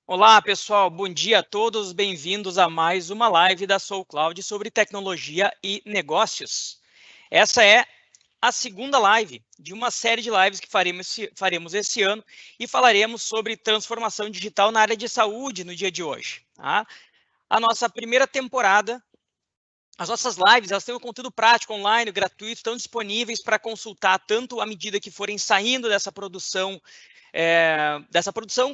Olá, pessoal. Bom dia a todos. Bem-vindos a mais uma live da SoulCloud sobre tecnologia e negócios. Essa é a segunda live de uma série de lives que faremos esse ano e falaremos sobre transformação digital na área de saúde no dia de hoje. Tá? A nossa primeira temporada, as nossas lives, elas têm um conteúdo prático, online, gratuito, estão disponíveis para consultar tanto à medida que forem saindo dessa produção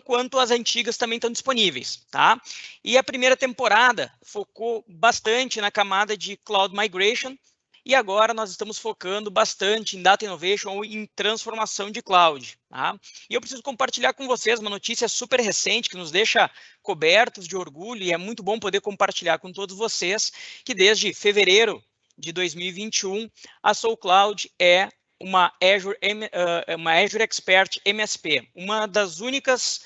quanto as antigas também estão disponíveis, tá? E a primeira temporada focou bastante na camada de Cloud Migration, e agora nós estamos focando bastante em Data Innovation ou em transformação de cloud, tá? E eu preciso compartilhar com vocês uma notícia super recente que nos deixa cobertos de orgulho, e é muito bom poder compartilhar com todos vocês que desde fevereiro de 2021, a SoulCloud é uma Azure Expert MSP, uma das únicas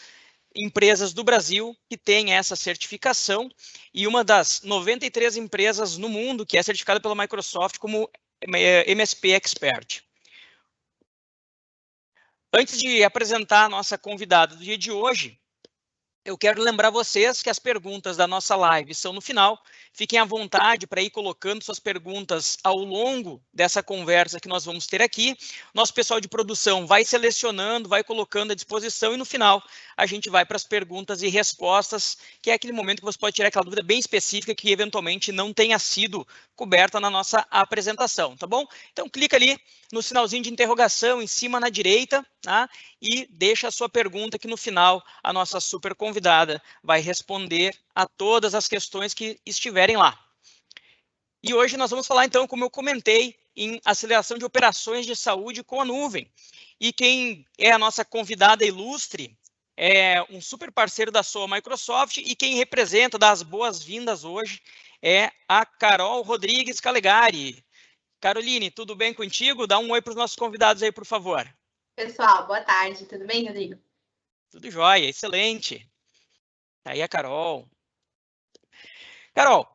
empresas do Brasil que tem essa certificação e uma das 93 empresas no mundo que é certificada pela Microsoft como MSP Expert. Antes de apresentar a nossa convidada do dia de hoje, eu quero lembrar vocês que as perguntas da nossa live são no final. Fiquem à vontade para ir colocando suas perguntas ao longo dessa conversa que nós vamos ter aqui. Nosso pessoal de produção vai selecionando, vai colocando à disposição e no final a gente vai para as perguntas e respostas, que é aquele momento que você pode tirar aquela dúvida bem específica que eventualmente não tenha sido coberta na nossa apresentação, tá bom? Então clica ali no sinalzinho de interrogação em cima na direita, tá? E deixa a sua pergunta que no final a nossa super convidada vai responder a todas as questões que estiverem lá. E hoje nós vamos falar, então, como eu comentei, em aceleração de operações de saúde com a nuvem. E quem é a nossa convidada ilustre é um super parceiro da sua Microsoft e quem representa, dá as boas-vindas hoje, é a Carol Rodrigues Calegari. Caroline, tudo bem contigo? Dá um oi para os nossos convidados aí, por favor. Pessoal, boa tarde. Tudo bem, Rodrigo? Tudo jóia, excelente. Aí a Carol. Carol,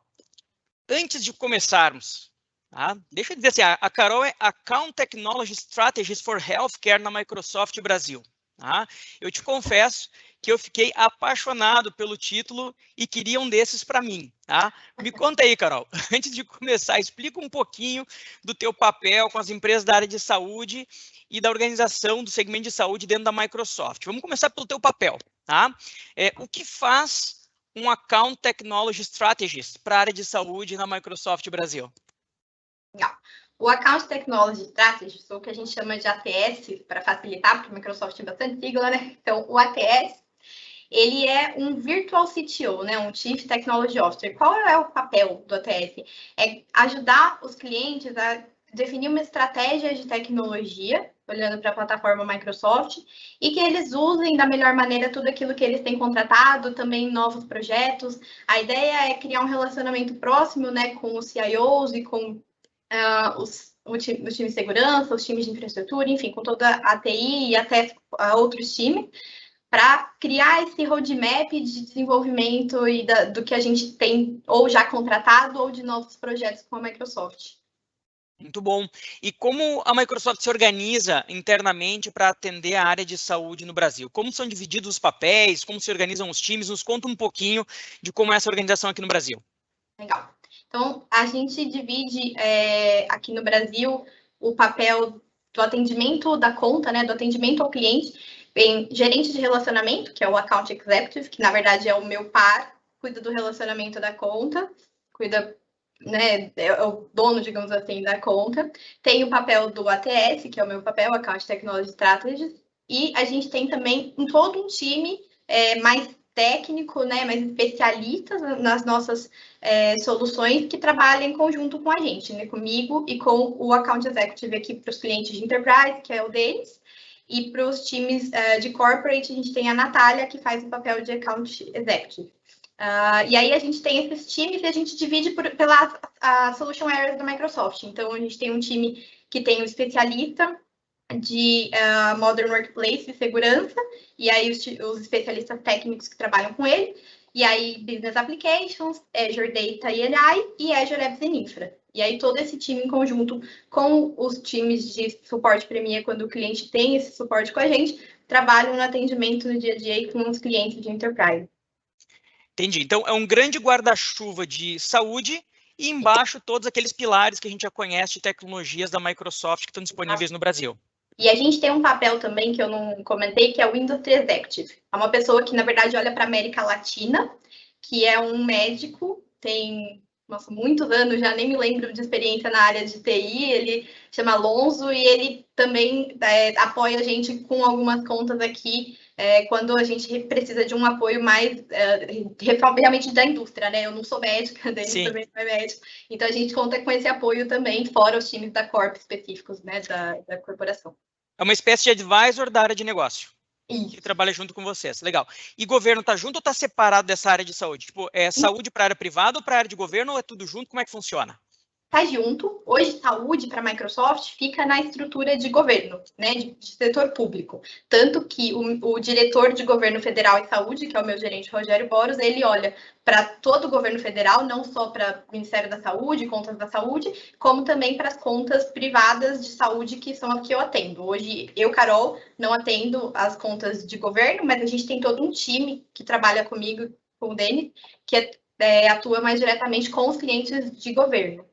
antes de começarmos, tá? Deixa eu dizer assim, a Carol é Account Technology Strategist for Healthcare na Microsoft Brasil. Tá? Eu te confesso que eu fiquei apaixonado pelo título e queria um desses para mim. Tá? Me conta aí, Carol, antes de começar, explica um pouquinho do teu papel com as empresas da área de saúde e da organização do segmento de saúde dentro da Microsoft. Vamos começar pelo teu papel. Tá? O que faz um Account Technology Strategist para a área de saúde na Microsoft Brasil? Legal. O Account Technology Strategist, ou o que a gente chama de ATS, para facilitar, porque a Microsoft é bastante sigla, né? Então, o ATS, ele é um Virtual CTO, né? Um Chief Technology Officer. Qual é o papel do ATS? É ajudar os clientes a definir uma estratégia de tecnologia, olhando para a plataforma Microsoft, e que eles usem da melhor maneira tudo aquilo que eles têm contratado, também novos projetos. A ideia é criar um relacionamento próximo, né, com os CIOs e com os times de segurança, os times de infraestrutura, enfim, com toda a TI e até outros times, para criar esse roadmap de desenvolvimento e do que a gente tem ou já contratado ou de novos projetos com a Microsoft. Muito bom. E como a Microsoft se organiza internamente para atender a área de saúde no Brasil? Como são divididos os papéis? Como se organizam os times? Nos conta um pouquinho de como é essa organização aqui no Brasil. Legal. Então, a gente divide aqui no Brasil o papel do atendimento da conta, né, do atendimento ao cliente, em gerente de relacionamento, que é o Account Executive, que na verdade é o meu par, cuida do relacionamento da conta, cuida, né, é o dono, digamos assim, da conta. Tem o papel do ATS, que é o meu papel, Account Technology Strategist, e a gente tem também todo um time mais técnico, né, mais especialistas nas nossas soluções que trabalham em conjunto com a gente, né, comigo e com o Account Executive aqui para os clientes de Enterprise, que é o deles, e para os times de Corporate, a gente tem a Natália, que faz o papel de Account Executive. E aí a gente tem esses times e a gente divide pela Solution Areas da Microsoft. Então, a gente tem um time que tem um especialista de Modern Workplace e segurança, e aí os especialistas técnicos que trabalham com ele, e aí Business Applications, Azure Data e AI, e Azure Apps and Infra. E aí todo esse time em conjunto com os times de suporte Premier, quando o cliente tem esse suporte com a gente, trabalham no atendimento no dia a dia com os clientes de Enterprise. Entendi. Então, é um grande guarda-chuva de saúde e embaixo todos aqueles pilares que a gente já conhece de tecnologias da Microsoft que estão disponíveis no Brasil. E a gente tem um papel também que eu não comentei, que é o Industry Executive. É uma pessoa que, na verdade, olha para a América Latina, que é um médico, tem muitos anos, já nem me lembro de experiência na área de TI, ele chama Alonso e ele também apoia a gente com algumas contas aqui, quando a gente precisa de um apoio mais realmente da indústria, né? Eu não sou médica, Denis também não é médico, então a gente conta com esse apoio também, fora os times da Corp específicos, né, da corporação. É uma espécie de advisor da área de negócio. Isso. Que trabalha junto com vocês. Legal. E governo está junto ou está separado dessa área de saúde? Tipo, é saúde para a área privada ou para a área de governo ou é tudo junto? Como é que funciona? Está junto. Hoje, saúde para a Microsoft fica na estrutura de governo, né, de setor público. Tanto que o diretor de governo federal e saúde, que é o meu gerente Rogério Boros, ele olha para todo o governo federal, não só para o Ministério da Saúde, contas da saúde, como também para as contas privadas de saúde, que são as que eu atendo. Hoje, eu, Carol, não atendo as contas de governo, mas a gente tem todo um time que trabalha comigo, com o Denis, que atua mais diretamente com os clientes de governo.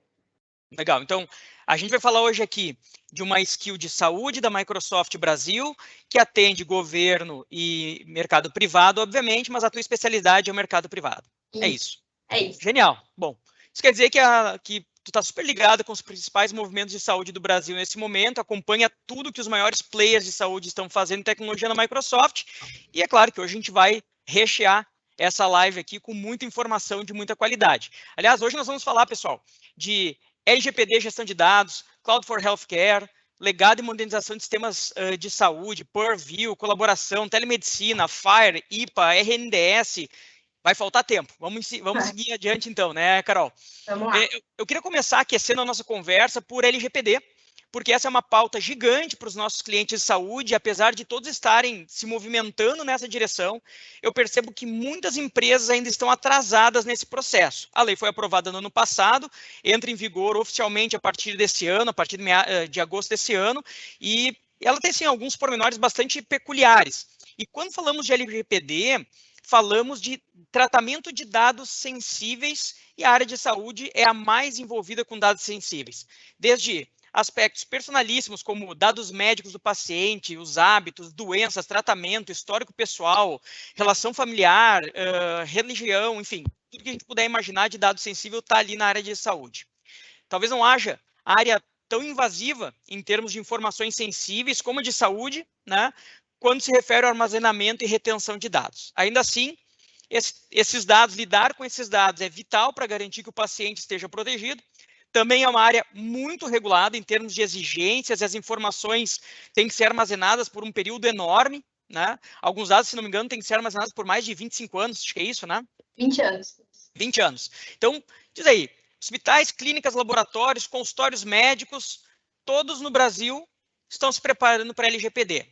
Legal. Então, a gente vai falar hoje aqui de uma skill de saúde da Microsoft Brasil, que atende governo e mercado privado, obviamente, mas a tua especialidade é o mercado privado. É isso. É isso. Genial. Bom, isso quer dizer que tu está super ligado com os principais movimentos de saúde do Brasil nesse momento, acompanha tudo que os maiores players de saúde estão fazendo em tecnologia na Microsoft, e é claro que hoje a gente vai rechear essa live aqui com muita informação de muita qualidade. Aliás, hoje nós vamos falar, pessoal, de LGPD, gestão de dados, Cloud for Healthcare, legado e modernização de sistemas de saúde, Purview, colaboração, telemedicina, FHIR, IPA, RNDS. Vai faltar tempo. Vamos seguir adiante então, né, Carol? Vamos lá. Eu queria começar aquecendo a nossa conversa por LGPD, porque essa é uma pauta gigante para os nossos clientes de saúde, apesar de todos estarem se movimentando nessa direção, eu percebo que muitas empresas ainda estão atrasadas nesse processo. A lei foi aprovada no ano passado, entra em vigor oficialmente a partir desse ano, a partir de agosto desse ano, e ela tem, sim, alguns pormenores bastante peculiares. E quando falamos de LGPD, falamos de tratamento de dados sensíveis, e a área de saúde é a mais envolvida com dados sensíveis, desde aspectos personalíssimos, como dados médicos do paciente, os hábitos, doenças, tratamento, histórico pessoal, relação familiar, religião, enfim, tudo que a gente puder imaginar de dado sensível está ali na área de saúde. Talvez não haja área tão invasiva em termos de informações sensíveis como a de saúde, né, quando se refere ao armazenamento e retenção de dados. Ainda assim, esses dados, lidar com esses dados é vital para garantir que o paciente esteja protegido. Também é uma área muito regulada em termos de exigências, e as informações têm que ser armazenadas por um período enorme, né? Alguns dados, se não me engano, têm que ser armazenados por mais de 25 anos, acho que é isso, né? 20 anos. 20 anos. Então, diz aí, hospitais, clínicas, laboratórios, consultórios médicos, todos no Brasil estão se preparando para a LGPD.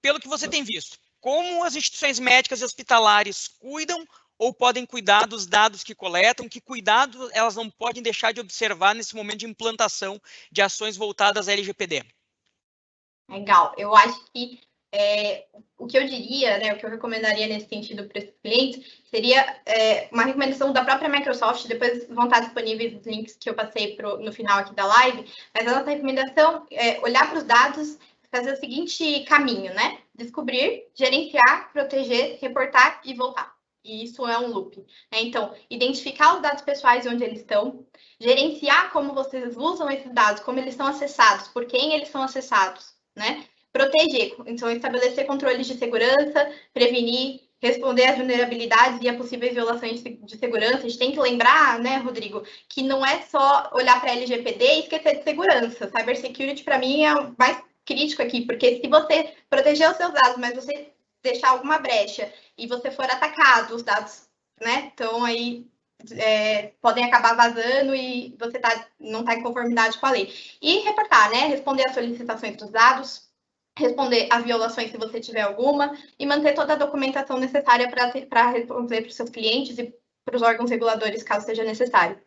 Pelo que você tem visto, como as instituições médicas e hospitalares cuidam ou podem cuidar dos dados que coletam, que cuidado elas não podem deixar de observar nesse momento de implantação de ações voltadas à LGPD? Legal. Eu acho que o que eu diria, né, o que eu recomendaria nesse sentido para esses clientes, seria uma recomendação da própria Microsoft, depois vão estar disponíveis os links que eu passei no final aqui da live, mas a nossa recomendação é olhar para os dados, fazer o seguinte caminho, né? Descobrir, gerenciar, proteger, reportar e voltar. E isso é um loop. Né? Então, identificar os dados pessoais onde eles estão, gerenciar como vocês usam esses dados, como eles são acessados, por quem eles são acessados, né? Proteger, então estabelecer controles de segurança, prevenir, responder às vulnerabilidades e a possíveis violações de segurança. A gente tem que lembrar, né, Rodrigo, que não é só olhar para a LGPD e esquecer de segurança. Cybersecurity, para mim, é o mais crítico aqui, porque se você proteger os seus dados, mas você deixar alguma brecha e você for atacado, os dados, né, então aí podem acabar vazando e você não está em conformidade com a lei. E reportar, né, responder às solicitações dos dados, responder às violações se você tiver alguma e manter toda a documentação necessária para responder para os seus clientes e para os órgãos reguladores, caso seja necessário.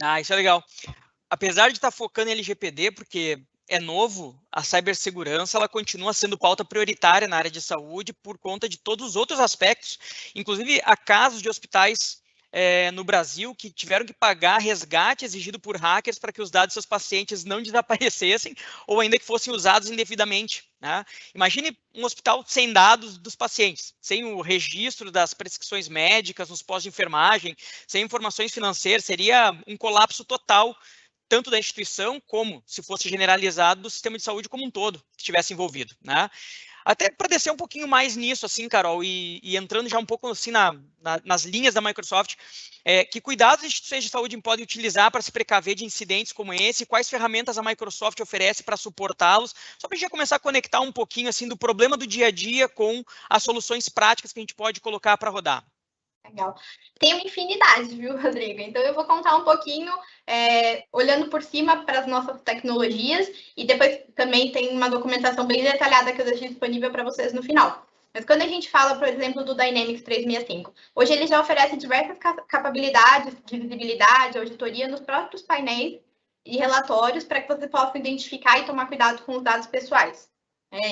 Ah, isso é legal. Apesar de estar focando em LGPD, porque é novo, a cibersegurança ela continua sendo pauta prioritária na área de saúde por conta de todos os outros aspectos. Inclusive, há casos de hospitais no Brasil que tiveram que pagar resgate exigido por hackers para que os dados dos seus pacientes não desaparecessem ou ainda que fossem usados indevidamente, né? Imagine um hospital sem dados dos pacientes, sem o registro das prescrições médicas nos postos de enfermagem, sem informações financeiras, seria um colapso total tanto da instituição como, se fosse generalizado, do sistema de saúde como um todo, que estivesse envolvido, né? Até para descer um pouquinho mais nisso, assim, Carol, e entrando já um pouco assim nas linhas da Microsoft, que cuidados as instituições de saúde podem utilizar para se precaver de incidentes como esse, quais ferramentas a Microsoft oferece para suportá-los, só para a gente já começar a conectar um pouquinho assim do problema do dia a dia com as soluções práticas que a gente pode colocar para rodar. Legal. Tem uma infinidade, viu, Rodrigo? Então, eu vou contar um pouquinho, olhando por cima para as nossas tecnologias, e depois também tem uma documentação bem detalhada que eu deixei disponível para vocês no final. Mas quando a gente fala, por exemplo, do Dynamics 365, hoje ele já oferece diversas capacidades de visibilidade, auditoria nos próprios painéis e relatórios para que você possa identificar e tomar cuidado com os dados pessoais.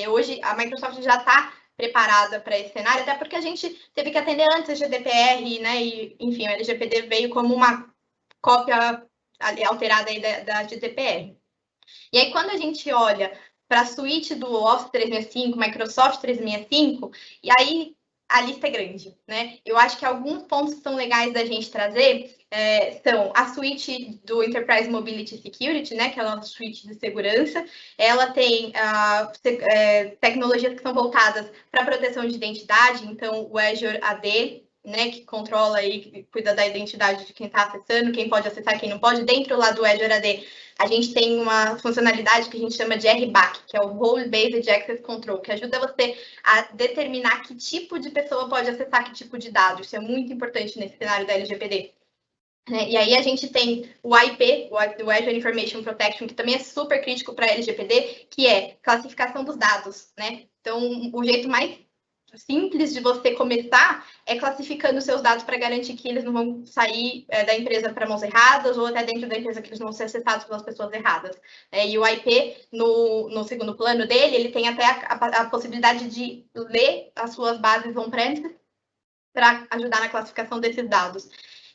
Hoje, a Microsoft já está preparada para esse cenário, até porque a gente teve que atender antes a GDPR, né? E, enfim, o LGPD veio como uma cópia alterada aí da GDPR. E aí, quando a gente olha para a suíte do Office 365, Microsoft 365, e aí a lista é grande, né? Eu acho que alguns pontos que são legais da gente trazer são a suíte do Enterprise Mobility Security, né? Que é a nossa suíte de segurança. Ela tem tecnologias que são voltadas para proteção de identidade, então o Azure AD, né, que controla e cuida da identidade de quem está acessando, quem pode acessar, quem não pode. Dentro lá do Azure AD, a gente tem uma funcionalidade que a gente chama de RBAC, que é o Role Based Access Control, que ajuda você a determinar que tipo de pessoa pode acessar que tipo de dado. Isso é muito importante nesse cenário da LGPD. E aí a gente tem o IP, o Azure Information Protection, que também é super crítico para a LGPD, que é classificação dos dados, né? Então, o jeito mais simples de você começar é classificando os seus dados para garantir que eles não vão sair da empresa para mãos erradas ou até dentro da empresa que eles não vão ser acessados pelas pessoas erradas. E o IP, no segundo plano dele, ele tem até a possibilidade de ler as suas bases on-premise para ajudar na classificação desses dados.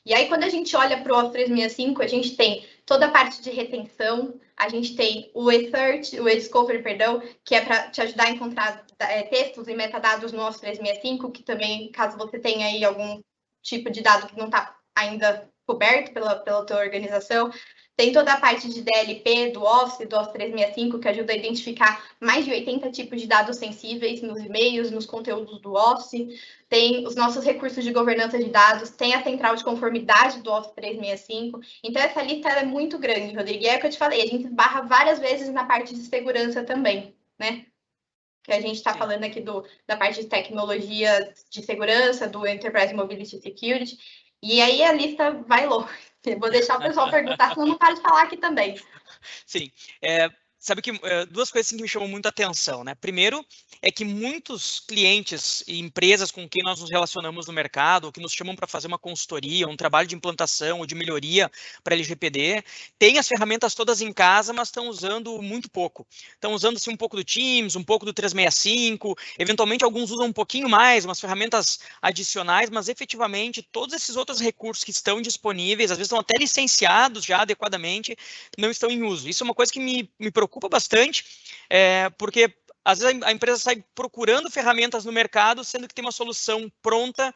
E aí, quando a gente olha para o Office 365, a gente tem toda a parte de retenção, a gente tem o e-search, o e-discovery, perdão, que é para te ajudar a encontrar textos e metadados no Office 365, que também, caso você tenha aí algum tipo de dado que não está ainda coberto pela tua organização. Tem toda a parte de DLP do Office 365, que ajuda a identificar mais de 80 tipos de dados sensíveis nos e-mails, nos conteúdos do Office. Tem os nossos recursos de governança de dados, tem a central de conformidade do Office 365. Então, essa lista é muito grande, Rodrigo. E é o que eu te falei, a gente esbarra várias vezes na parte de segurança também, né? Que a gente está falando aqui da parte de tecnologia de segurança, do Enterprise Mobility Security. E aí a lista vai longe. Vou deixar o pessoal perguntar, senão não para de falar aqui também. Sim, sabe que duas coisas assim, que me chamam muito a atenção, né? Primeiro, é que muitos clientes e empresas com quem nós nos relacionamos no mercado, ou que nos chamam para fazer uma consultoria, um trabalho de implantação ou de melhoria para LGPD, têm as ferramentas todas em casa, mas estão usando muito pouco. Estão usando assim, um pouco do Teams, um pouco do 365, eventualmente alguns usam um pouquinho mais, umas ferramentas adicionais, mas efetivamente todos esses outros recursos que estão disponíveis, às vezes estão até licenciados já adequadamente, não estão em uso. Isso é uma coisa que me preocupa bastante, porque às vezes a empresa sai procurando ferramentas no mercado, sendo que tem uma solução pronta,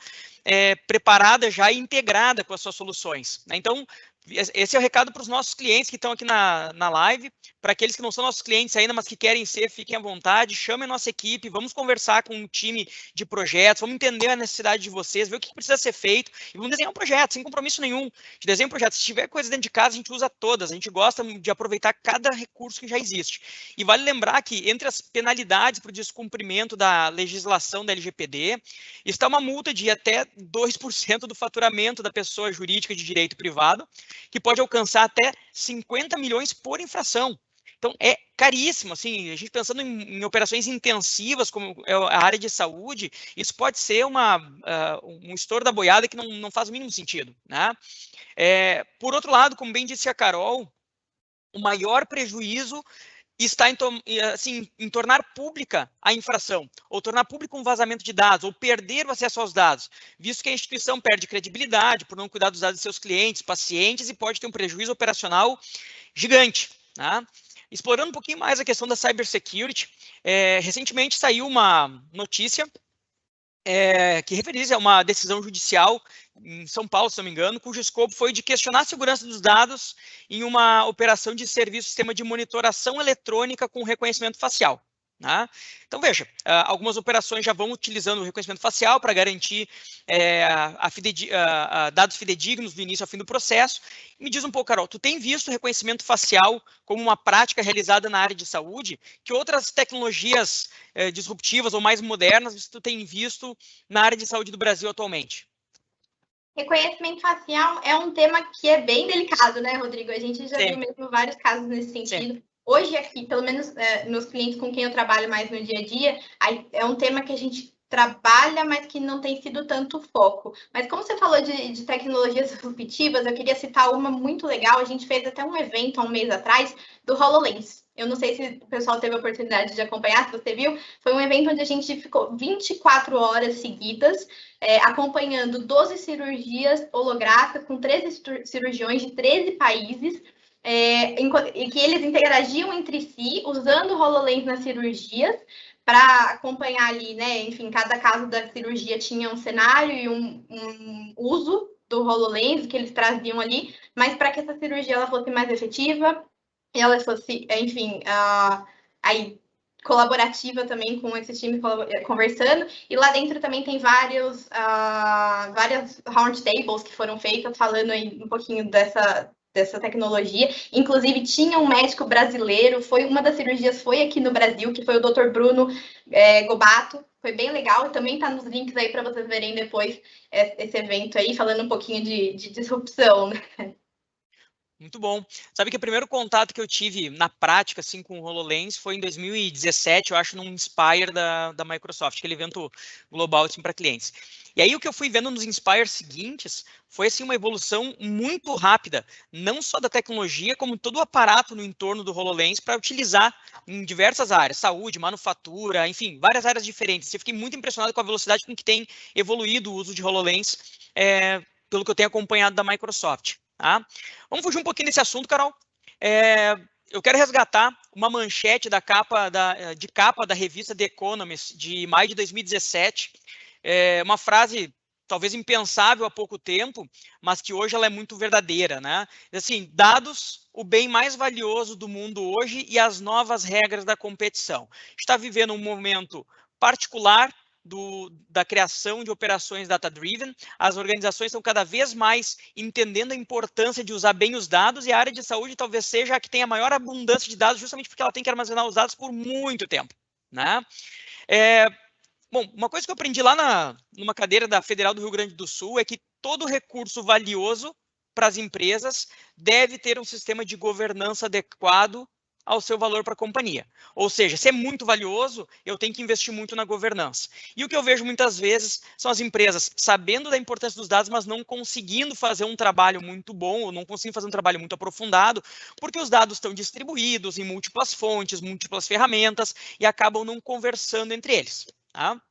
preparada já e integrada com as suas soluções, né? Então, esse é o recado para os nossos clientes que estão aqui na live. Para aqueles que não são nossos clientes ainda, mas que querem ser, fiquem à vontade, chamem a nossa equipe, vamos conversar com um time de projetos, vamos entender a necessidade de vocês, ver o que precisa ser feito e vamos desenhar um projeto, sem compromisso nenhum. A gente desenha um projeto, se tiver coisa dentro de casa, a gente usa todas, a gente gosta de aproveitar cada recurso que já existe. E vale lembrar que entre as penalidades para o descumprimento da legislação da LGPD, está uma multa de até 2% do faturamento da pessoa jurídica de direito privado, que pode alcançar até 50 milhões por infração. Então, é caríssimo, assim, a gente pensando em operações intensivas, como é a área de saúde, isso pode ser um estouro da boiada que não faz o mínimo sentido, né? Por outro lado, como bem disse a Carol, o maior prejuízo está em tornar pública a infração, ou tornar público um vazamento de dados, ou perder o acesso aos dados, visto que a instituição perde credibilidade por não cuidar dos dados de seus clientes, pacientes, e pode ter um prejuízo operacional gigante. Tá? Explorando um pouquinho mais a questão da cybersecurity, recentemente saiu uma notícia que referia a uma decisão judicial em São Paulo, se não me engano, cujo escopo foi de questionar a segurança dos dados em uma operação de serviço sistema de monitoração eletrônica com reconhecimento facial. Né? Então, veja, algumas operações já vão utilizando o reconhecimento facial para garantir dados fidedignos do início ao fim do processo. Me diz um pouco, Carol, tu tem visto o reconhecimento facial como uma prática realizada na área de saúde? Que outras tecnologias disruptivas ou mais modernas tu tem visto na área de saúde do Brasil atualmente? Reconhecimento facial é um tema que é bem delicado, né, Rodrigo? A gente já viu mesmo vários casos nesse sentido. Sim. Hoje aqui, pelo menos nos clientes com quem eu trabalho mais no dia a dia, é um tema que a gente trabalha, mas que não tem sido tanto foco. Mas como você falou de tecnologias disruptivas, eu queria citar uma muito legal. A gente fez até um evento há um mês atrás do HoloLens. Eu não sei se o pessoal teve a oportunidade de acompanhar, se você viu. Foi um evento onde a gente ficou 24 horas seguidas, acompanhando 12 cirurgias holográficas com 13 cirurgiões de 13 países, em que eles interagiam entre si, usando o HoloLens nas cirurgias, para acompanhar ali, né? Enfim, cada caso da cirurgia tinha um cenário e um uso do HoloLens que eles traziam ali, mas para que essa cirurgia ela fosse mais efetiva, ela fosse, enfim, aí colaborativa também com esses times conversando, e lá dentro também tem várias round tables que foram feitas falando aí um pouquinho dessa tecnologia. Inclusive, tinha um médico brasileiro, uma das cirurgias foi aqui no Brasil, que foi o Dr. Bruno Gobato. Foi bem legal, também está nos links aí para vocês verem depois esse evento aí, falando um pouquinho de disrupção, né? Muito bom. Sabe que o primeiro contato que eu tive na prática assim, com o HoloLens foi em 2017, eu acho, num Inspire da Microsoft, aquele evento global assim, para clientes. E aí o que eu fui vendo nos Inspire seguintes foi assim, uma evolução muito rápida, não só da tecnologia, como todo o aparato no entorno do HoloLens para utilizar em diversas áreas, saúde, manufatura, enfim, várias áreas diferentes. Eu fiquei muito impressionado com a velocidade com que tem evoluído o uso de HoloLens, pelo que eu tenho acompanhado da Microsoft. Tá? Vamos fugir um pouquinho desse assunto, Carol. Eu quero resgatar uma manchete de capa da revista The Economist de maio de 2017. Uma frase talvez impensável há pouco tempo, mas que hoje ela é muito verdadeira, né? Assim, dados, o bem mais valioso do mundo hoje e as novas regras da competição. Está vivendo um momento particular da criação de operações data-driven, as organizações estão cada vez mais entendendo a importância de usar bem os dados, e a área de saúde talvez seja a que tem a maior abundância de dados, justamente porque ela tem que armazenar os dados por muito tempo. Né? Bom, uma coisa que eu aprendi lá numa cadeira da Federal do Rio Grande do Sul é que todo recurso valioso para as empresas deve ter um sistema de governança adequado ao seu valor para a companhia. Ou seja, se é muito valioso, eu tenho que investir muito na governança. E o que eu vejo muitas vezes são as empresas sabendo da importância dos dados, mas não conseguindo fazer um trabalho muito bom, ou não conseguindo fazer um trabalho muito aprofundado, porque os dados estão distribuídos em múltiplas fontes, múltiplas ferramentas, e acabam não conversando entre eles. Tá?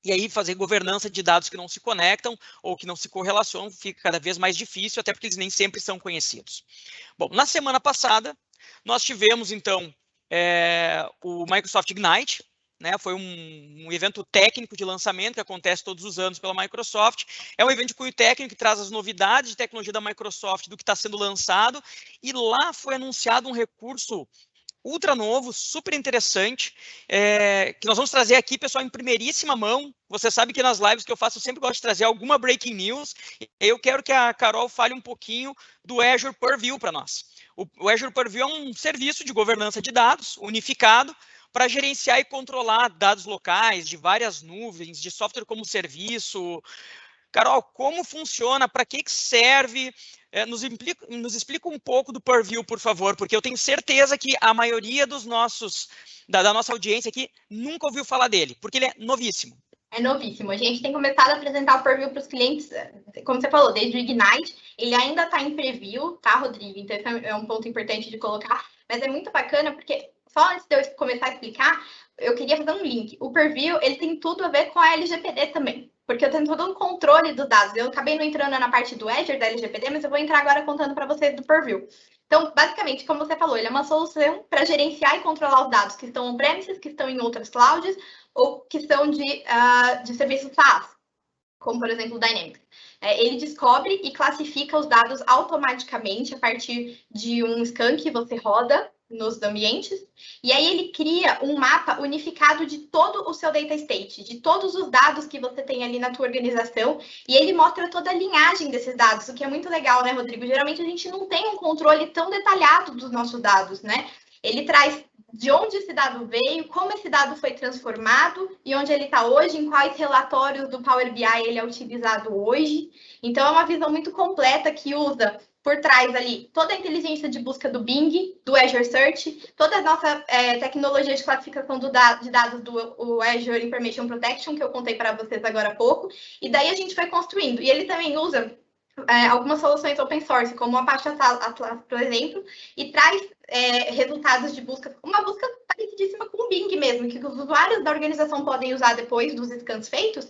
E aí fazer governança de dados que não se conectam ou que não se correlacionam fica cada vez mais difícil, até porque eles nem sempre são conhecidos. Bom, na semana passada, nós tivemos, então, o Microsoft Ignite, né? Foi um evento técnico de lançamento que acontece todos os anos pela Microsoft. É um evento de cunho técnico que traz as novidades de tecnologia da Microsoft do que está sendo lançado, e lá foi anunciado um recurso ultra novo, super interessante, que nós vamos trazer aqui, pessoal, em primeiríssima mão. Você sabe que nas lives que eu faço, eu sempre gosto de trazer alguma breaking news. Eu quero que a Carol fale um pouquinho do Azure Purview para nós. O Azure Purview é um serviço de governança de dados unificado para gerenciar e controlar dados locais de várias nuvens, de software como serviço. Carol, como funciona? Para que serve? Nos explica um pouco do Purview, por favor, porque eu tenho certeza que a maioria da nossa audiência aqui nunca ouviu falar dele, porque ele é novíssimo. É novíssimo. A gente tem começado a apresentar o Purview para os clientes, como você falou, desde o Ignite. Ele ainda está em preview, tá, Rodrigo? Então, esse é um ponto importante de colocar. Mas é muito bacana porque só antes de eu começar a explicar, eu queria fazer um link. O Purview, ele tem tudo a ver com a LGPD também, porque eu tenho todo um controle dos dados. Eu acabei não entrando na parte do Azure, da LGPD, mas eu vou entrar agora contando para vocês do Purview. Então, basicamente, como você falou, ele é uma solução para gerenciar e controlar os dados que estão on-premises, que estão em outras clouds, ou que são de serviços SaaS, como, por exemplo, o Dynamics. Ele descobre e classifica os dados automaticamente a partir de um scan que você roda nos ambientes, e aí ele cria um mapa unificado de todo o seu data state, de todos os dados que você tem ali na tua organização, e ele mostra toda a linhagem desses dados, o que é muito legal, né, Rodrigo? Geralmente a gente não tem um controle tão detalhado dos nossos dados, né? Ele traz de onde esse dado veio, como esse dado foi transformado e onde ele está hoje, em quais relatórios do Power BI ele é utilizado hoje. Então, é uma visão muito completa que usa por trás ali toda a inteligência de busca do Bing, do Azure Search, toda a nossa tecnologia de classificação de dados do Azure Information Protection, que eu contei para vocês agora há pouco, e daí a gente foi construindo. E ele também usa algumas soluções open source, como a Apache Atlas, por exemplo, e traz resultados de busca, uma busca parecidíssima com o Bing mesmo, que os usuários da organização podem usar depois dos scans feitos,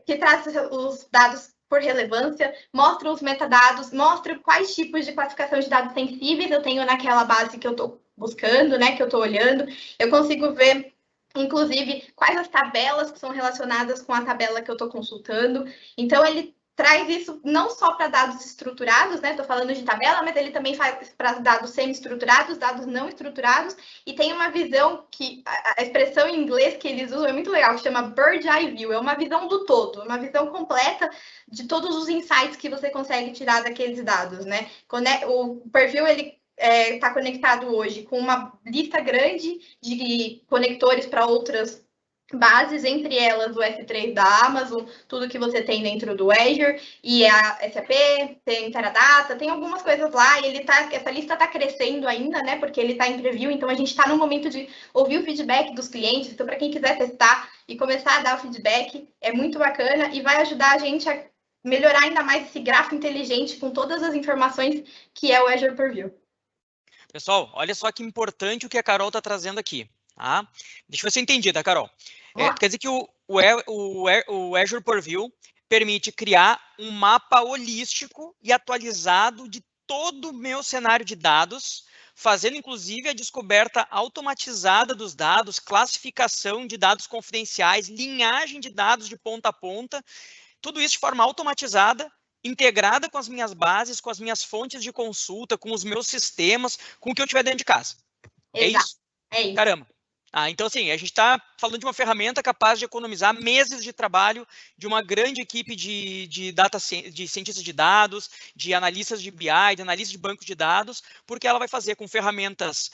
que traz os dados por relevância, mostra os metadados, mostra quais tipos de classificação de dados sensíveis eu tenho naquela base que eu estou buscando, né, que eu estou olhando. Eu consigo ver, inclusive, quais as tabelas que são relacionadas com a tabela que eu estou consultando. Então, ele traz isso não só para dados estruturados, né? Estou falando de tabela, mas ele também faz para dados semi-estruturados, dados não estruturados, e tem uma visão que a expressão em inglês que eles usam é muito legal, que chama Bird's Eye View, é uma visão do todo, uma visão completa de todos os insights que você consegue tirar daqueles dados, né? O Purview, ele está conectado hoje com uma lista grande de conectores para outras bases, entre elas o S3 da Amazon, tudo que você tem dentro do Azure, e a SAP, tem Teradata, tem algumas coisas lá, e essa lista está crescendo ainda, né, porque ele está em preview, então a gente está no momento de ouvir o feedback dos clientes, então para quem quiser testar e começar a dar o feedback, é muito bacana e vai ajudar a gente a melhorar ainda mais esse grafo inteligente com todas as informações que é o Azure Purview. Pessoal, olha só que importante o que a Carol está trazendo aqui. Tá? Deixa eu ver se eu entendi, tá, Carol? Quer dizer que o Azure Purview permite criar um mapa holístico e atualizado de todo o meu cenário de dados, fazendo inclusive a descoberta automatizada dos dados, classificação de dados confidenciais, linhagem de dados de ponta a ponta, tudo isso de forma automatizada, integrada com as minhas bases, com as minhas fontes de consulta, com os meus sistemas, com o que eu tiver dentro de casa. Exato. É isso? É isso. Caramba. Então, assim, a gente está falando de uma ferramenta capaz de economizar meses de trabalho de uma grande equipe de cientistas de dados, de analistas de BI, de analistas de banco de dados, porque ela vai fazer com ferramentas,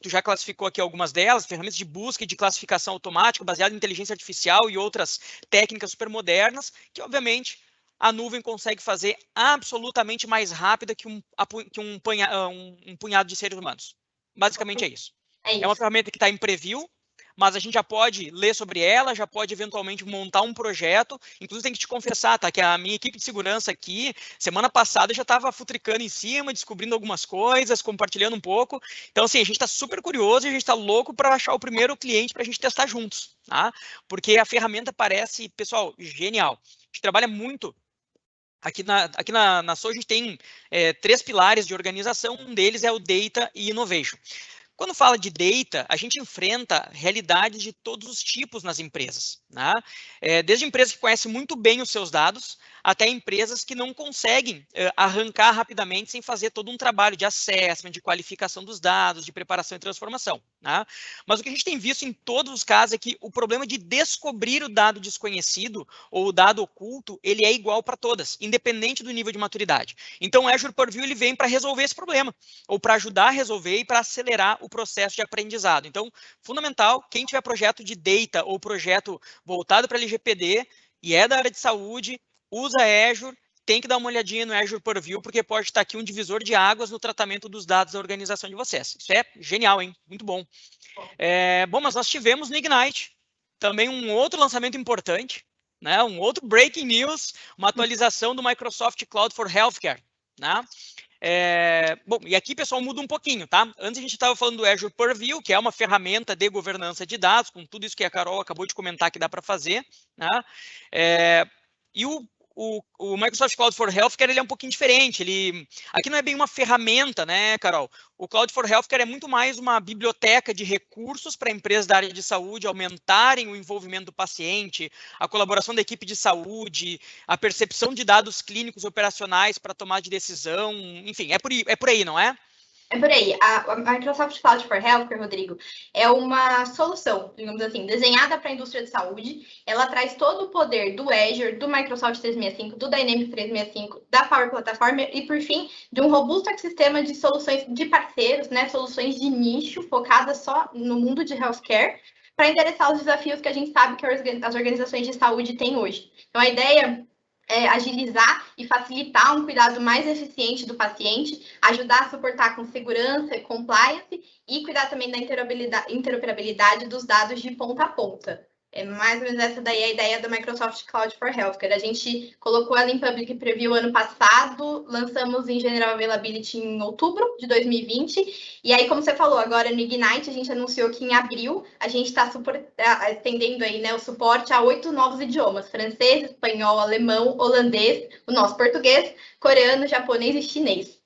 tu já classificou aqui algumas delas, ferramentas de busca e de classificação automática, baseadas em inteligência artificial e outras técnicas super modernas, que, obviamente, a nuvem consegue fazer absolutamente mais rápida que um punhado de seres humanos. Basicamente é isso. É uma ferramenta que está em preview, mas a gente já pode ler sobre ela, já pode eventualmente montar um projeto. Inclusive, tem que te confessar, tá? Que a minha equipe de segurança aqui, semana passada, já estava futricando em cima, descobrindo algumas coisas, compartilhando um pouco. Então, assim, a gente está super curioso e a gente está louco para achar o primeiro cliente para a gente testar juntos, tá? Porque a ferramenta parece, pessoal, genial. A gente trabalha muito. Aqui na SOA, a gente tem 3 pilares de organização. Um deles é o Data e Innovation. Quando fala de data, a gente enfrenta realidades de todos os tipos nas empresas, né? Desde empresas que conhecem muito bem os seus dados, até empresas que não conseguem arrancar rapidamente sem fazer todo um trabalho de assessment, de qualificação dos dados, de preparação e transformação, né? Mas o que a gente tem visto em todos os casos é que o problema de descobrir o dado desconhecido ou o dado oculto, ele é igual para todas, independente do nível de maturidade. Então, o Azure Purview ele vem para resolver esse problema, ou para ajudar a resolver e para acelerar o processo de aprendizado. Então, fundamental, quem tiver projeto de data ou projeto voltado para LGPD e é da área de saúde, usa Azure, tem que dar uma olhadinha no Azure Purview, porque pode estar aqui um divisor de águas no tratamento dos dados da organização de vocês. Isso é genial, hein? Muito bom. Bom, mas nós tivemos no Ignite também um outro lançamento importante, né? Um outro breaking news, uma atualização do Microsoft Cloud for Healthcare, né? Bom, e aqui, pessoal, muda um pouquinho, tá? Antes a gente estava falando do Azure Purview, que é uma ferramenta de governança de dados, com tudo isso que a Carol acabou de comentar que dá para fazer, né? E o Microsoft Cloud for Healthcare, ele é um pouquinho diferente. Aqui não é bem uma ferramenta, né, Carol? O Cloud for Healthcare é muito mais uma biblioteca de recursos para empresas da área de saúde aumentarem o envolvimento do paciente, a colaboração da equipe de saúde, a percepção de dados clínicos e operacionais para tomar de decisão, enfim, é por aí, não é? É por aí. A Microsoft Cloud for Healthcare, Rodrigo, é uma solução, digamos assim, desenhada para a indústria de saúde. Ela traz todo o poder do Azure, do Microsoft 365, do Dynamics 365, da Power Platform e, por fim, de um robusto ecossistema de soluções de parceiros, né, soluções de nicho focadas só no mundo de healthcare, para endereçar os desafios que a gente sabe que as organizações de saúde têm hoje. Então, a ideia agilizar e facilitar um cuidado mais eficiente do paciente, ajudar a suportar com segurança e compliance e cuidar também da interoperabilidade dos dados de ponta a ponta. É mais ou menos essa daí a ideia da Microsoft Cloud for Healthcare. A gente colocou ela em Public Preview ano passado, lançamos em General Availability em outubro de 2020, e aí, como você falou, agora no Ignite, a gente anunciou que em abril a gente está estendendo aí, né, o suporte a 8 novos idiomas: francês, espanhol, alemão, holandês, o nosso português, coreano, japonês e chinês.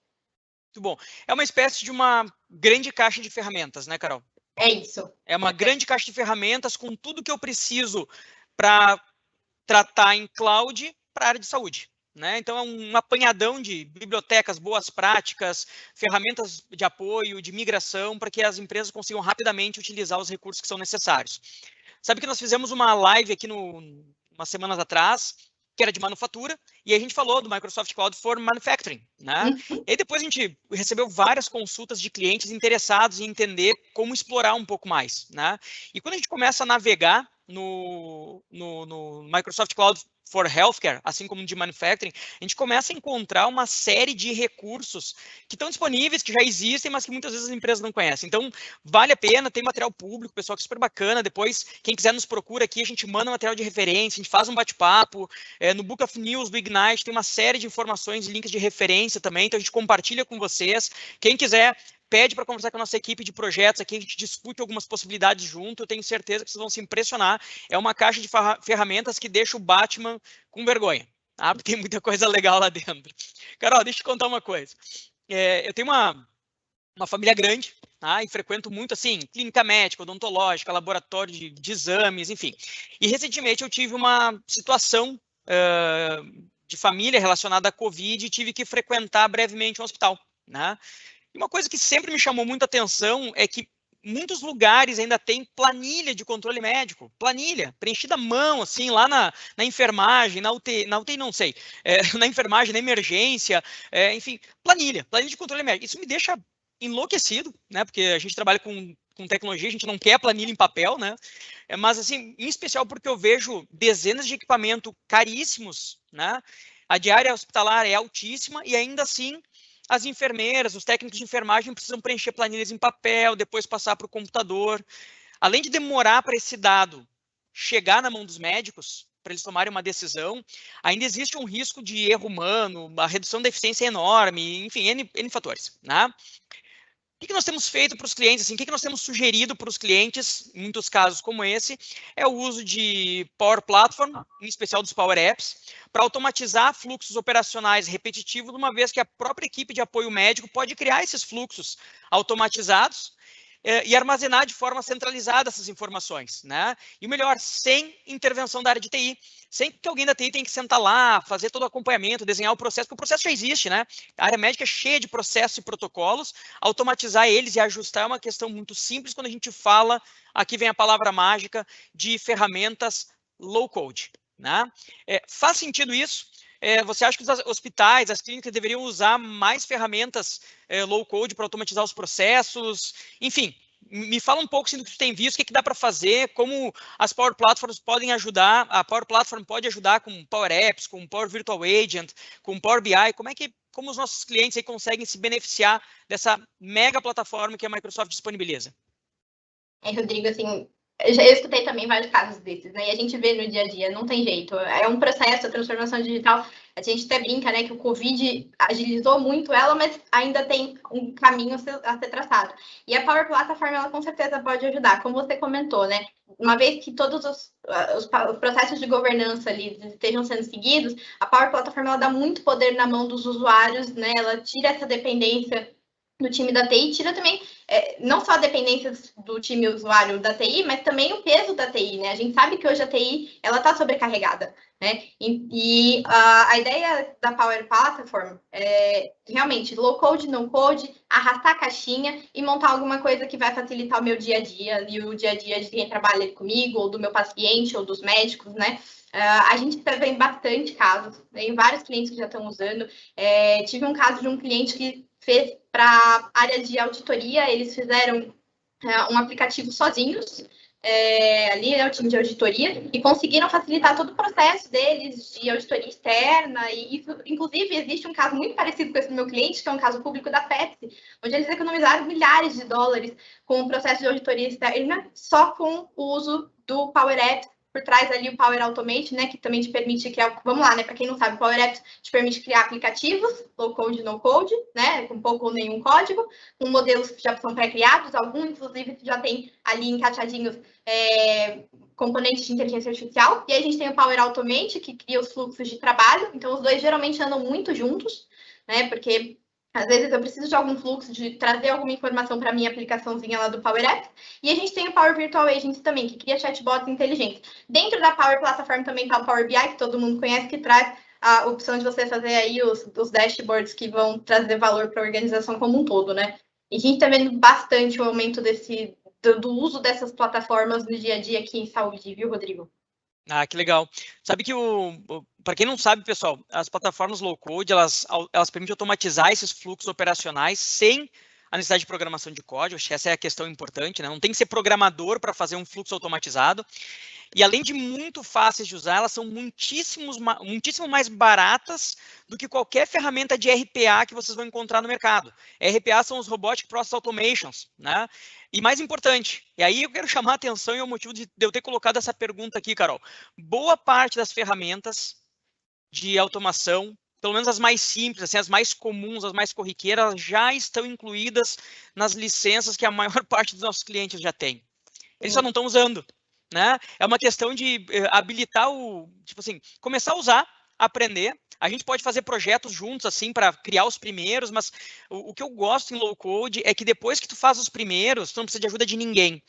Muito bom. É uma espécie de uma grande caixa de ferramentas, né, Carol? É isso. É uma grande caixa de ferramentas com tudo que eu preciso para tratar em cloud para a área de saúde. Né? Então, é um apanhadão de bibliotecas, boas práticas, ferramentas de apoio, de migração, para que as empresas consigam rapidamente utilizar os recursos que são necessários. Sabe que nós fizemos uma live aqui umas semanas atrás, que era de manufatura, e a gente falou do Microsoft Cloud for Manufacturing, né? E aí depois a gente recebeu várias consultas de clientes interessados em entender como explorar um pouco mais, né? E quando a gente começa a navegar no Microsoft Cloud for Healthcare, assim como de Manufacturing, a gente começa a encontrar uma série de recursos que estão disponíveis, que já existem, mas que muitas vezes as empresas não conhecem. Então, vale a pena, tem material público, pessoal que é super bacana. Depois, quem quiser nos procura aqui, a gente manda material de referência, a gente faz um bate-papo. No Book of News do Ignite tem uma série de informações e links de referência também, então a gente compartilha com vocês. Quem quiser, pede para conversar com a nossa equipe de projetos aqui, a gente discute algumas possibilidades junto, eu tenho certeza que vocês vão se impressionar. É uma caixa de ferramentas que deixa o Batman com vergonha, tá? Porque tem muita coisa legal lá dentro. Carol, deixa eu te contar uma coisa. Eu tenho uma família grande, tá? E frequento muito, assim, clínica médica, odontológica, laboratório de exames, enfim. E recentemente eu tive uma situação de família relacionada à Covid e tive que frequentar brevemente um hospital, né? E uma coisa que sempre me chamou muita atenção é que muitos lugares ainda tem planilha de controle médico, planilha, preenchida à mão, assim, lá na enfermagem, na UTI não sei, na enfermagem, na emergência, enfim, planilha de controle médico. Isso me deixa enlouquecido, né, porque a gente trabalha com tecnologia, a gente não quer planilha em papel, né, mas, assim, em especial porque eu vejo dezenas de equipamento caríssimos, né, a diária hospitalar é altíssima e ainda assim as enfermeiras, os técnicos de enfermagem precisam preencher planilhas em papel, depois passar para o computador. Além de demorar para esse dado chegar na mão dos médicos, para eles tomarem uma decisão, ainda existe um risco de erro humano, a redução da eficiência é enorme, enfim, N fatores, né? O que nós temos feito para os clientes, assim, o que nós temos sugerido para os clientes, em muitos casos como esse, é o uso de Power Platform, em especial dos Power Apps, para automatizar fluxos operacionais repetitivos, uma vez que a própria equipe de apoio médico pode criar esses fluxos automatizados e armazenar de forma centralizada essas informações, né? E o melhor, sem intervenção da área de TI, sem que alguém da TI tenha que sentar lá, fazer todo o acompanhamento, desenhar o processo, porque o processo já existe, né? A área médica é cheia de processos e protocolos, automatizar eles e ajustar é uma questão muito simples quando a gente fala, aqui vem a palavra mágica, de ferramentas low-code, né? Faz sentido isso? Você acha que os hospitais, as clínicas deveriam usar mais ferramentas low-code para automatizar os processos? Enfim, me fala um pouco assim, do que você tem visto, o que dá para fazer, como as Power Platforms podem ajudar, a Power Platform pode ajudar com Power Apps, com Power Virtual Agent, com Power BI, como os nossos clientes aí conseguem se beneficiar dessa mega plataforma que a Microsoft disponibiliza? Rodrigo, assim, eu escutei também vários casos desses, né? E a gente vê no dia a dia, não tem jeito. É um processo, a transformação digital A gente até brinca, né, que o Covid agilizou muito ela, mas ainda tem um caminho a ser traçado. E a Power Platform, ela com certeza pode ajudar, como você comentou, né? Uma vez que todos os processos de governança ali estejam sendo seguidos, a Power Platform, ela dá muito poder na mão dos usuários, né? Ela tira essa dependência do time da TI, tira também não só a dependência do time usuário da TI, mas também o peso da TI, né? A gente sabe que hoje a TI, ela está sobrecarregada, né? E a ideia da Power Platform é realmente low code, no code, arrastar a caixinha e montar alguma coisa que vai facilitar o meu dia a dia e o dia a dia de quem trabalha comigo, ou do meu paciente, ou dos médicos, né? A gente vê bastante casos, tem vários clientes que já estão usando. Tive um caso de um cliente que fez para a área de auditoria, eles fizeram um aplicativo sozinhos, ali é o time de auditoria, e conseguiram facilitar todo o processo deles de auditoria externa, e isso, inclusive, existe um caso muito parecido com esse do meu cliente, que é um caso público da Pepsi, onde eles economizaram milhares de dólares com o processo de auditoria externa, só com o uso do Power Apps, por trás ali o Power Automate, né, que também te permite criar, vamos lá, né, para quem não sabe, o Power Apps te permite criar aplicativos, low code, no code, né, com pouco ou nenhum código, com modelos que já são pré-criados, alguns, inclusive, já tem ali encaixadinhos componentes de inteligência artificial, e aí a gente tem o Power Automate, que cria os fluxos de trabalho, então os dois geralmente andam muito juntos, né, porque às vezes eu preciso de algum fluxo, de trazer alguma informação para a minha aplicaçãozinha lá do Power Apps. E a gente tem o Power Virtual Agents também, que cria chatbots inteligentes. Dentro da Power Platform também está o Power BI, que todo mundo conhece, que traz a opção de você fazer aí os dashboards que vão trazer valor para a organização como um todo, né? E a gente está vendo bastante o aumento do uso dessas plataformas no dia a dia aqui em saúde, viu, Rodrigo? Ah, que legal. Sabe que para quem não sabe, pessoal, as plataformas low code, elas permitem automatizar esses fluxos operacionais sem a necessidade de programação de código. Acho que essa é a questão importante, né? Não tem que ser programador para fazer um fluxo automatizado. E além de muito fáceis de usar, elas são muitíssimo mais baratas do que qualquer ferramenta de RPA que vocês vão encontrar no mercado. RPA são os Robotic Process Automations, né? E mais importante, e aí eu quero chamar a atenção e é o motivo de eu ter colocado essa pergunta aqui, Carol. Boa parte das ferramentas de automação, pelo menos as mais simples, assim, as mais comuns, as mais corriqueiras, já estão incluídas nas licenças que a maior parte dos nossos clientes já tem. Eles só não estão usando, né? É uma questão de habilitar tipo assim, começar a usar, aprender. A gente pode fazer projetos juntos, assim, para criar os primeiros, mas o que eu gosto em low code é que depois que tu faz os primeiros, tu não precisa de ajuda de ninguém.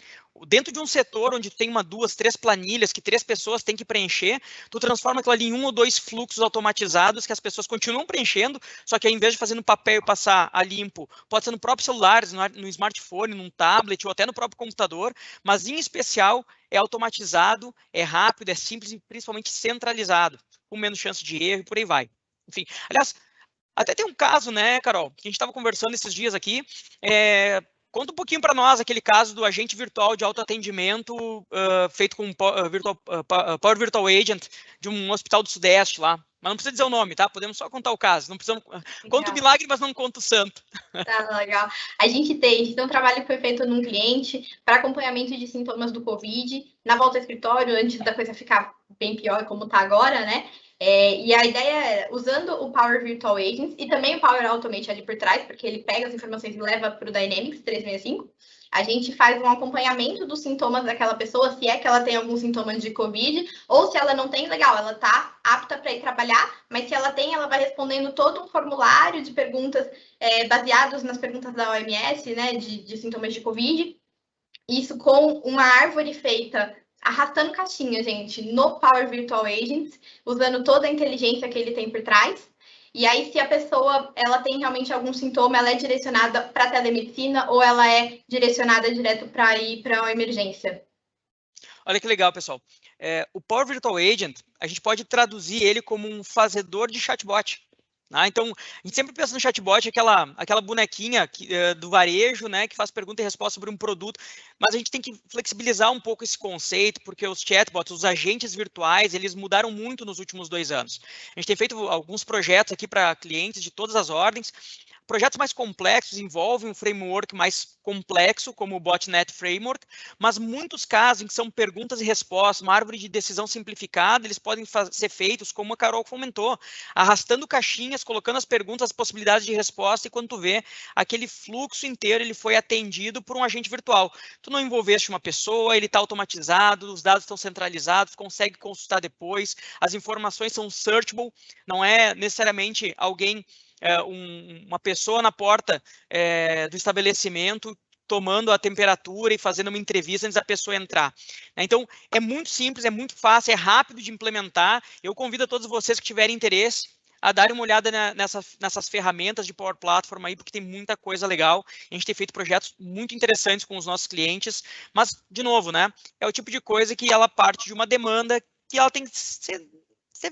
Dentro de um setor onde tem 1, 2, 3 planilhas que 3 pessoas têm que preencher, tu transforma aquilo ali em 1 ou 2 fluxos automatizados que as pessoas continuam preenchendo, só que ao invés de fazer no papel e passar a limpo, pode ser no próprio celular, no smartphone, num tablet ou até no próprio computador, mas em especial é automatizado, é rápido, é simples e principalmente centralizado, com menos chance de erro e por aí vai. Enfim, aliás, até tem um caso, né, Carol, que a gente estava conversando esses dias aqui, conta um pouquinho para nós aquele caso do agente virtual de autoatendimento feito com Power Virtual Agent de um hospital do Sudeste lá. Mas não precisa dizer o nome, tá? Podemos só contar o caso. Não precisamos... Conta o milagre, mas não conta o santo. Tá, legal. A gente tem um trabalho que foi feito num cliente para acompanhamento de sintomas do Covid, na volta ao escritório, antes da coisa ficar bem pior como está agora, né? E a ideia é, usando o Power Virtual Agents e também o Power Automate ali por trás, porque ele pega as informações e leva para o Dynamics 365, a gente faz um acompanhamento dos sintomas daquela pessoa, se é que ela tem algum sintoma de Covid, ou se ela não tem, legal, ela está apta para ir trabalhar, mas se ela tem, ela vai respondendo todo um formulário de perguntas baseados nas perguntas da OMS, né, de sintomas de Covid, isso com uma árvore feita arrastando caixinha, gente, no Power Virtual Agents, usando toda a inteligência que ele tem por trás. E aí, se a pessoa ela tem realmente algum sintoma, ela é direcionada para telemedicina ou ela é direcionada direto para ir para uma emergência? Olha que legal, pessoal. O Power Virtual Agent, a gente pode traduzir ele como um fazedor de chatbot. Então, a gente sempre pensa no chatbot, aquela bonequinha do varejo, né, que faz pergunta e resposta sobre um produto, mas a gente tem que flexibilizar um pouco esse conceito, porque os chatbots, os agentes virtuais, eles mudaram muito nos últimos 2 anos. A gente tem feito alguns projetos aqui para clientes de todas as ordens. projetos mais complexos envolvem um framework mais complexo, como o Botnet Framework, mas muitos casos em que são perguntas e respostas, uma árvore de decisão simplificada, eles podem ser feitos, como a Carol comentou, arrastando caixinhas, colocando as perguntas, as possibilidades de resposta, e quando tu vê, aquele fluxo inteiro ele foi atendido por um agente virtual. Tu não envolveste uma pessoa, ele está automatizado, os dados estão centralizados, consegue consultar depois, as informações são searchable, não é necessariamente alguém, uma pessoa na porta do estabelecimento tomando a temperatura e fazendo uma entrevista antes da pessoa entrar. Então, é muito simples, é muito fácil, é rápido de implementar. Eu convido a todos vocês que tiverem interesse a darem uma olhada nessas ferramentas de Power Platform aí, porque tem muita coisa legal. A gente tem feito projetos muito interessantes com os nossos clientes, mas, de novo, né, é o tipo de coisa que ela parte de uma demanda que ela tem que ser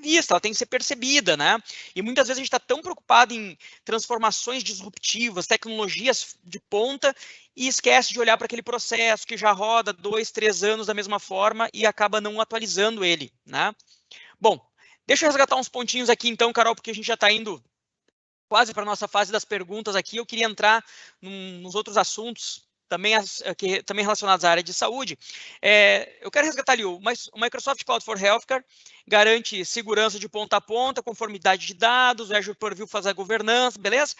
vista, ela tem que ser percebida, né? E muitas vezes a gente está tão preocupado em transformações disruptivas, tecnologias de ponta, e esquece de olhar para aquele processo que já roda 2, 3 anos da mesma forma e acaba não atualizando ele, né? Bom, deixa eu resgatar uns pontinhos aqui então, Carol, porque a gente já está indo quase para a nossa fase das perguntas aqui. Eu queria entrar nos outros assuntos também relacionados à área de saúde. Eu quero resgatar ali o Microsoft Cloud for Healthcare garante segurança de ponta a ponta, conformidade de dados, o Azure Purview faz a governança, beleza?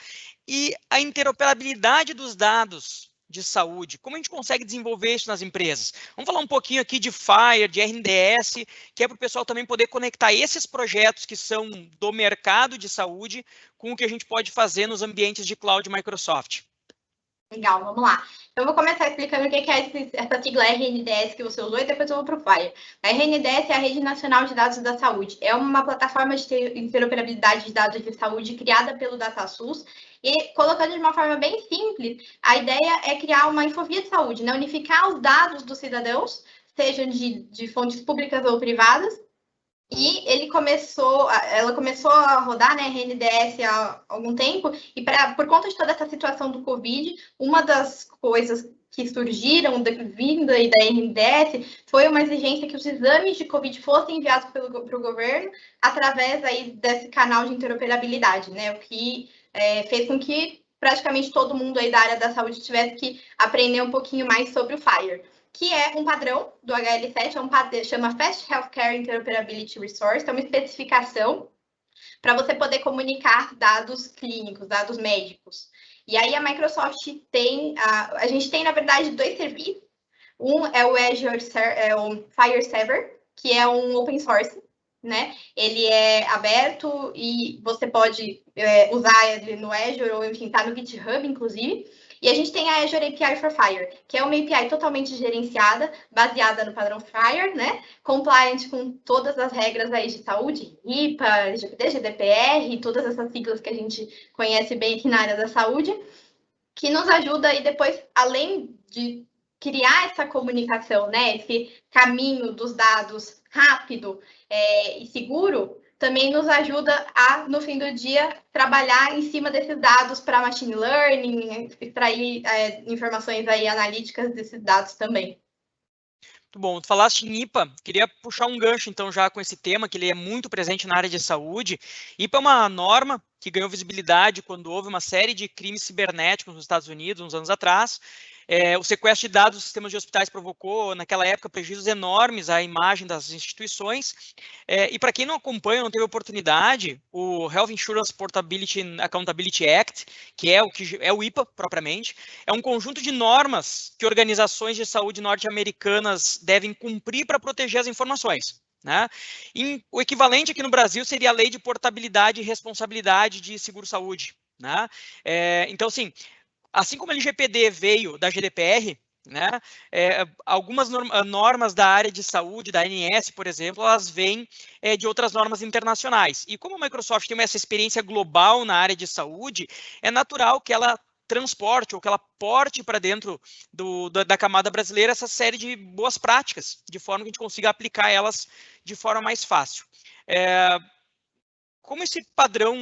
E a interoperabilidade dos dados de saúde, como a gente consegue desenvolver isso nas empresas? Vamos falar um pouquinho aqui de FHIR, de RNDS, que é para o pessoal também poder conectar esses projetos que são do mercado de saúde com o que a gente pode fazer nos ambientes de cloud Microsoft. Legal, vamos lá. Eu vou começar explicando o que é essa sigla RNDS que você usou e depois eu vou para o FHIR. A RNDS é a Rede Nacional de Dados da Saúde. É uma plataforma de interoperabilidade de dados de saúde criada pelo DataSUS e, colocando de uma forma bem simples, a ideia é criar uma infovia de saúde, né? Unificar os dados dos cidadãos, sejam de fontes públicas ou privadas. E ela começou a rodar, né, RNDS há algum tempo, e por conta de toda essa situação do Covid, uma das coisas que surgiram vindo aí da RNDS foi uma exigência que os exames de Covid fossem enviados para o governo através aí desse canal de interoperabilidade, né, o que fez com que praticamente todo mundo aí da área da saúde tivesse que aprender um pouquinho mais sobre o FHIR, que é um padrão do HL7, chama Fast Healthcare Interoperability Resource, é uma especificação para você poder comunicar dados clínicos, dados médicos. E aí a Microsoft a gente tem, na verdade, 2 serviços. Um é o Azure, o FHIR Server, que é um open source, né? Ele é aberto e você pode usar ele no Azure, ou enfim, tá no GitHub, inclusive. E a gente tem a Azure API for FHIR, que é uma API totalmente gerenciada, baseada no padrão FHIR, né? Compliant com todas as regras aí de saúde, HIPAA, LGPD, GDPR, todas essas siglas que a gente conhece bem aqui na área da saúde, que nos ajuda aí depois, além de criar essa comunicação, né? Esse caminho dos dados rápido e seguro, também nos ajuda a, no fim do dia, trabalhar em cima desses dados para machine learning, extrair informações aí analíticas desses dados também. Muito bom. Tu falaste em IPA, queria puxar um gancho então já com esse tema, que ele é muito presente na área de saúde. IPA é uma norma que ganhou visibilidade quando houve uma série de crimes cibernéticos nos Estados Unidos, uns anos atrás. O sequestro de dados dos sistemas de hospitais provocou, naquela época, prejuízos enormes à imagem das instituições. E para quem não acompanha, não teve oportunidade, o Health Insurance Portability and Accountability Act, que é o IPA propriamente, é um conjunto de normas que organizações de saúde norte-americanas devem cumprir para proteger as informações. Né? O equivalente aqui no Brasil seria a Lei de Portabilidade e Responsabilidade de Seguro-Saúde. Né? Então, assim como a LGPD veio da GDPR, né, algumas normas da área de saúde, da ANS, por exemplo, elas vêm de outras normas internacionais. E como a Microsoft tem essa experiência global na área de saúde, é natural que ela transporte ou que ela porte para dentro da camada brasileira essa série de boas práticas, de forma que a gente consiga aplicar elas de forma mais fácil. como esse padrão,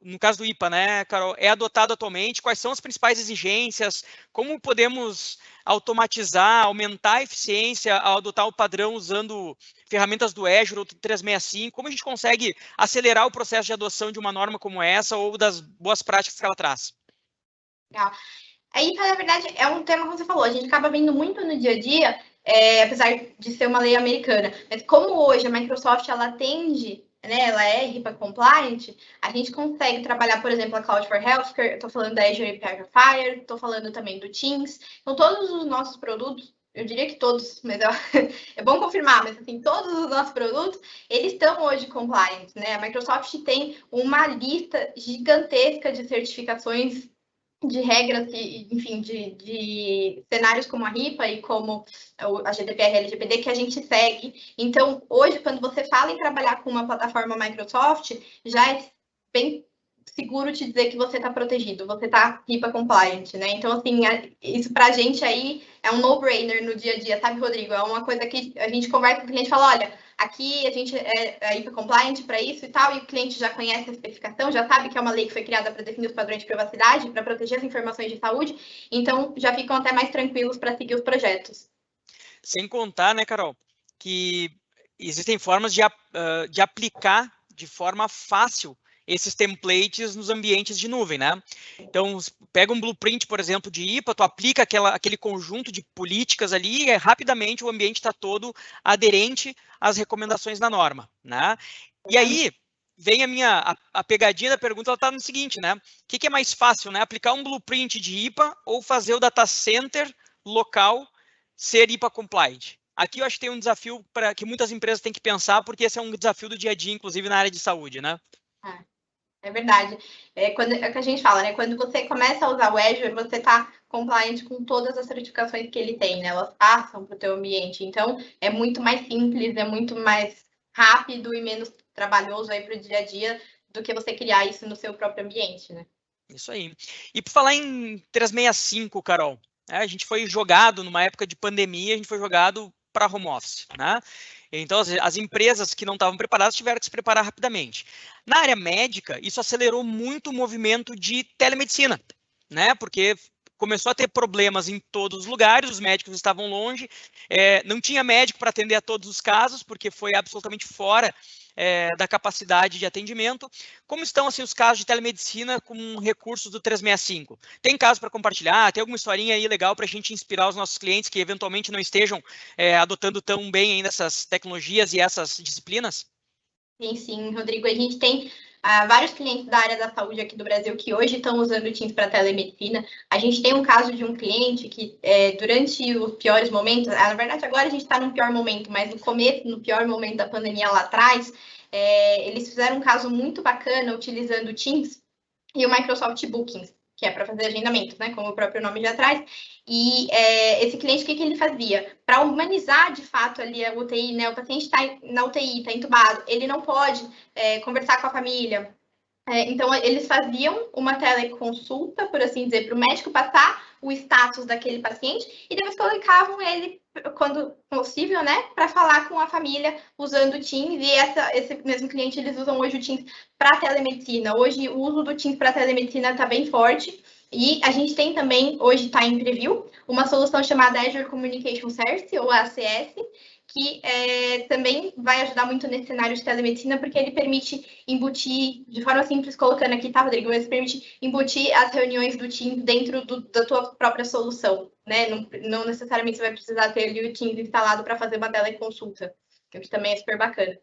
no caso do IPA, né, Carol, é adotado atualmente? Quais são as principais exigências? Como podemos automatizar, aumentar a eficiência ao adotar o padrão usando ferramentas do Azure ou do 365? Como a gente consegue acelerar o processo de adoção de uma norma como essa ou das boas práticas que ela traz? Legal. Aí, na verdade, é um tema que você falou, a gente acaba vendo muito no dia a dia, apesar de ser uma lei americana, mas como hoje a Microsoft ela atende, né, ela é HIPAA compliant, a gente consegue trabalhar, por exemplo, a Cloud for Healthcare, estou falando da Azure API Fire, estou falando também do Teams, então todos os nossos produtos, eu diria que todos, mas é bom confirmar, mas assim, todos os nossos produtos, eles estão hoje compliant, né? A Microsoft tem uma lista gigantesca de certificações de regras, enfim, de cenários como a RIPA e como a GDPR LGPD que a gente segue. Então, hoje, quando você fala em trabalhar com uma plataforma Microsoft, já é bem seguro te dizer que você está protegido, você está RIPA compliant, né? Então, assim, isso para a gente aí é um no-brainer no dia a dia, sabe, Rodrigo? É uma coisa que a gente conversa com o cliente e fala, olha, aqui a gente é IPA compliant para isso e tal, e o cliente já conhece a especificação, já sabe que é uma lei que foi criada para definir os padrões de privacidade, para proteger as informações de saúde, então já ficam até mais tranquilos para seguir os projetos. Sem contar, né, Carol, que existem formas de aplicar de forma fácil esses templates nos ambientes de nuvem, né? Então, pega um blueprint, por exemplo, de IPA, tu aplica aquele conjunto de políticas ali e rapidamente o ambiente está todo aderente às recomendações da norma, né? E aí, vem a pegadinha da pergunta, ela está no seguinte, né? O que é mais fácil, né? Aplicar um blueprint de IPA ou fazer o data center local ser IPA compliant? Aqui eu acho que tem um desafio para que muitas empresas têm que pensar, porque esse é um desafio do dia a dia, inclusive na área de saúde, né? É verdade. É o que a gente fala, né? Quando você começa a usar o Azure, você está compliant com todas as certificações que ele tem, né? Elas passam para o teu ambiente. Então, é muito mais simples, é muito mais rápido e menos trabalhoso aí para o dia a dia do que você criar isso no seu próprio ambiente, né? Isso aí. E por falar em 365, Carol, a gente foi jogado, numa época de pandemia, a gente foi jogado para home office, né? Então, as empresas que não estavam preparadas tiveram que se preparar rapidamente. Na área médica, isso acelerou muito o movimento de telemedicina, né? Porque começou a ter problemas em todos os lugares, os médicos estavam longe, não tinha médico para atender a todos os casos, porque foi absolutamente fora da capacidade de atendimento. Como estão assim os casos de telemedicina com recursos do 365? Tem caso para compartilhar? Tem alguma historinha aí legal para a gente inspirar os nossos clientes que eventualmente não estejam adotando tão bem ainda essas tecnologias e essas disciplinas? Sim, Rodrigo. A gente tem vários clientes da área da saúde aqui do Brasil que hoje estão usando o Teams para telemedicina. A gente tem um caso de um cliente que, durante os piores momentos, na verdade, agora a gente está num pior momento, mas no começo, no pior momento da pandemia lá atrás, eles fizeram um caso muito bacana utilizando o Teams e o Microsoft Bookings, que é para fazer agendamentos, né, como o próprio nome já traz. E esse cliente, o que ele fazia? Para humanizar, de fato, ali a UTI, né, o paciente está na UTI, está entubado, ele não pode conversar com a família. Então, eles faziam uma teleconsulta, por assim dizer, para o médico passar o status daquele paciente e depois colocavam ele, quando possível, né, para falar com a família usando o Teams. E esse mesmo cliente, eles usam hoje o Teams para telemedicina. Hoje, o uso do Teams para telemedicina está bem forte. E a gente tem também, hoje está em preview, uma solução chamada Azure Communication Service, ou ACS, que também vai ajudar muito nesse cenário de telemedicina, porque ele permite embutir, de forma simples, colocando aqui, tá, Rodrigo? Mas permite embutir as reuniões do Teams dentro da tua própria solução, né? Não necessariamente você vai precisar ter ali o Teams instalado para fazer uma teleconsulta, que também é super bacana.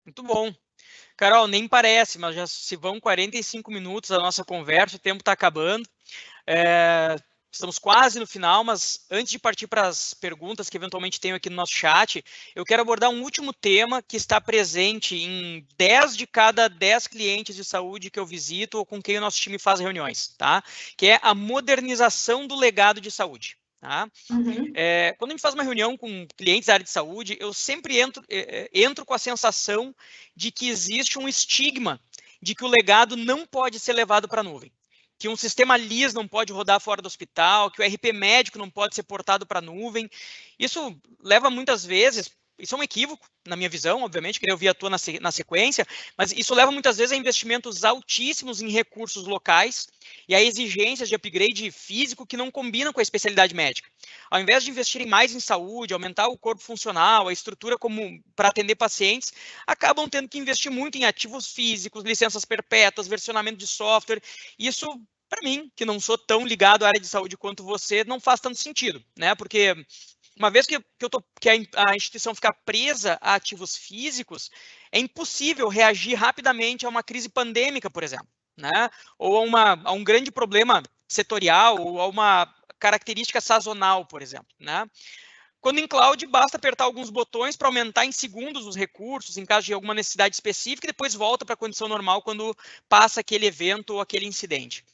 Muito bom. Carol, nem parece, mas já se vão 45 minutos da nossa conversa, o tempo está acabando. Estamos quase no final, mas antes de partir para as perguntas que eventualmente tenho aqui no nosso chat, eu quero abordar um último tema que está presente em 10 de cada 10 clientes de saúde que eu visito ou com quem o nosso time faz reuniões, tá? Que é a modernização do legado de saúde. Tá? Uhum. Quando a gente faz uma reunião com clientes da área de saúde, eu sempre entro com a sensação de que existe um estigma de que o legado não pode ser levado para a nuvem, que um sistema LIS não pode rodar fora do hospital, que o RP médico não pode ser portado para a nuvem. Isso leva muitas vezes isso é um equívoco, na minha visão, obviamente, queria ouvir a tua na sequência, mas isso leva muitas vezes a investimentos altíssimos em recursos locais e a exigências de upgrade físico que não combinam com a especialidade médica. Ao invés de investirem mais em saúde, aumentar o corpo funcional, a estrutura como para atender pacientes, acabam tendo que investir muito em ativos físicos, licenças perpétuas, versionamento de software. Isso, para mim, que não sou tão ligado à área de saúde quanto você, não faz tanto sentido, né? Porque uma vez que a instituição ficar presa a ativos físicos, é impossível reagir rapidamente a uma crise pandêmica, por exemplo, né? Ou a um grande problema setorial, ou a uma característica sazonal, por exemplo, né? Quando em cloud, basta apertar alguns botões para aumentar em segundos os recursos, em caso de alguma necessidade específica, e depois volta para a condição normal quando passa aquele evento ou aquele incidente.